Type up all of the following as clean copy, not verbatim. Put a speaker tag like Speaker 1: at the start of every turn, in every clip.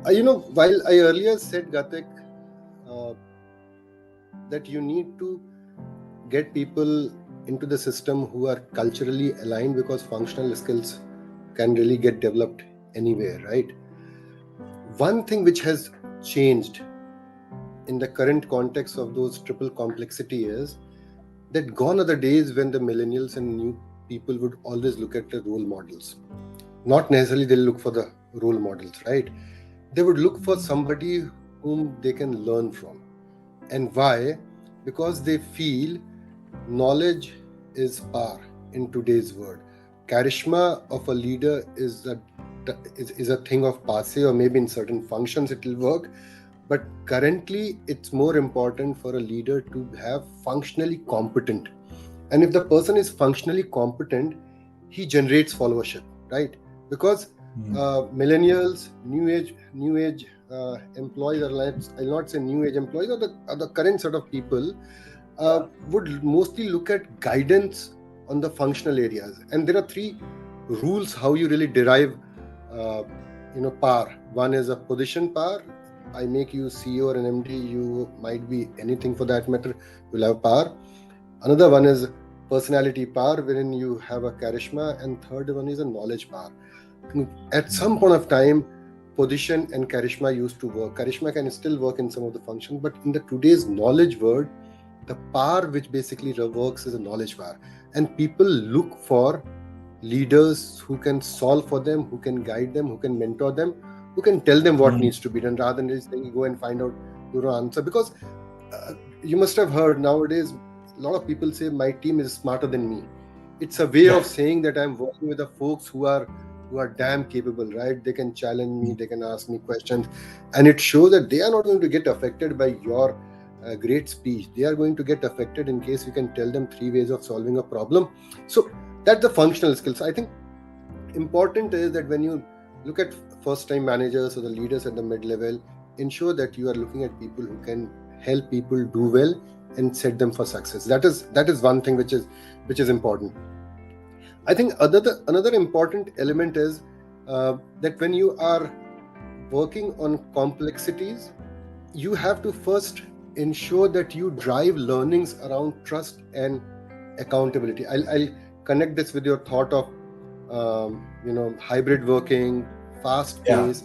Speaker 1: While I earlier said, Gatik, uh, that you need to get people into the system who are culturally aligned, because functional skills can really get developed anywhere, right? One thing which has changed in the current context of those triple complexity is that gone are the days when the millennials and new people would always look at the role models. Not necessarily they'll look for the role models, right? They would look for somebody whom they can learn from. And why? Because they feel knowledge is power in today's world. Charisma of a leader is a thing of passe, or maybe in certain functions it will work. But currently, it's more important for a leader to have functionally competent. And if the person is functionally competent, he generates followership, right? Because millennials, new age employees, or I'll not say new age employees, or the current sort of people would mostly look at guidance on the functional areas. And there are three rules how you really derive, power. One is a position power. I make you CEO or an MD, you might be anything for that matter, you'll have power. Another one is personality power, wherein you have a charisma, and third one is a knowledge power. At some point of time, position and charisma used to work. Charisma can still work in some of the functions, but in the today's knowledge world, the power which basically works is a knowledge power. And people look for leaders who can solve for them, who can guide them, who can mentor them, who can tell them what needs to be done, rather than just saying, go and find out your answer. Because you must have heard nowadays, a lot of people say my team is smarter than me. It's a way of saying that I'm working with the folks who are damn capable, right? They can challenge me, they can ask me questions, and it shows that they are not going to get affected by your great speech. They are going to get affected in case you can tell them three ways of solving a problem. So that's the functional skills. I think important is that when you look at first time managers or the leaders at the mid level, ensure that you are looking at people who can help people do well and set them for success. That is one thing which is important. I think another important element is that when you are working on complexities, you have to first ensure that you drive learnings around trust and accountability. I'll connect this with your thought of hybrid working, fast pace.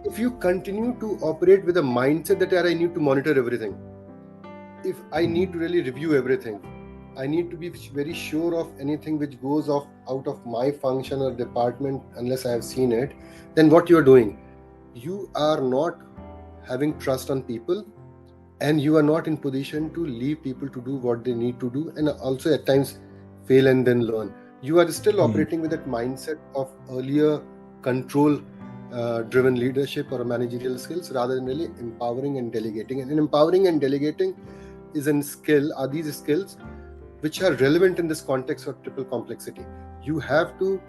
Speaker 1: If you continue to operate with a mindset that I need to monitor everything, if I need to really review everything, I need to be very sure of anything which goes out of my function or department unless I have seen it, then what you are doing, you are not having trust on people, and you are not in position to leave people to do what they need to do, and also at times fail and then learn. You are still operating with that mindset of earlier control driven leadership or managerial skills, rather than really empowering and delegating. And empowering and delegating are these skills which are relevant in this context of triple complexity. You have to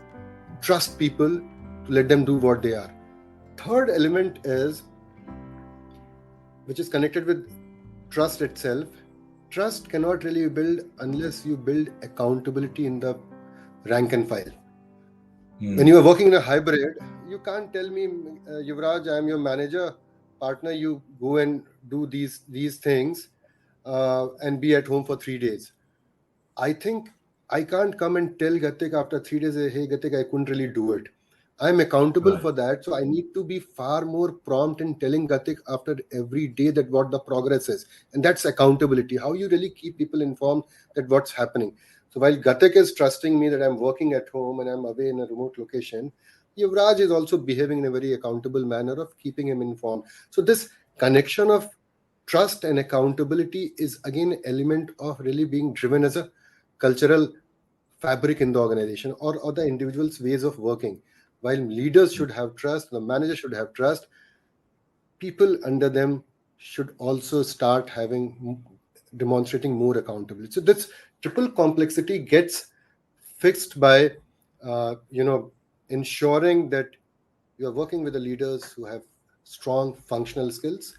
Speaker 1: trust people to let them do what they are. Third element is, which is connected with trust itself. Trust cannot really build unless you build accountability in the rank and file. When you are working in a hybrid, you can't tell me, Yuvaraj, I am your manager, partner, you go and do these things and be at home for 3 days. I think I can't come and tell Gatik after 3 days, hey Gatik, I couldn't really do it. I'm accountable for that. So I need to be far more prompt in telling Gatik after every day that what the progress is. And that's accountability. How you really keep people informed that what's happening. So while Gatik is trusting me that I'm working at home and I'm away in a remote location, Yuvraj is also behaving in a very accountable manner of keeping him informed. So this connection of trust and accountability is again an element of really being driven as a cultural fabric in the organization, or the individual's ways of working. While leaders should have trust, the manager should have trust, people under them should also start demonstrating more accountability. So this triple complexity gets fixed by ensuring that you are working with the leaders who have strong functional skills,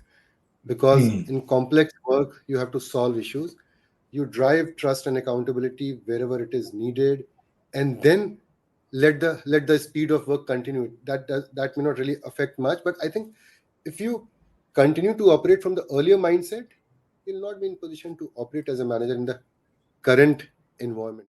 Speaker 1: because in complex work you have to solve issues. You drive trust and accountability wherever it is needed, and then let the speed of work continue. That may not really affect much, but I think if you continue to operate from the earlier mindset, you'll not be in position to operate as a manager in the current environment.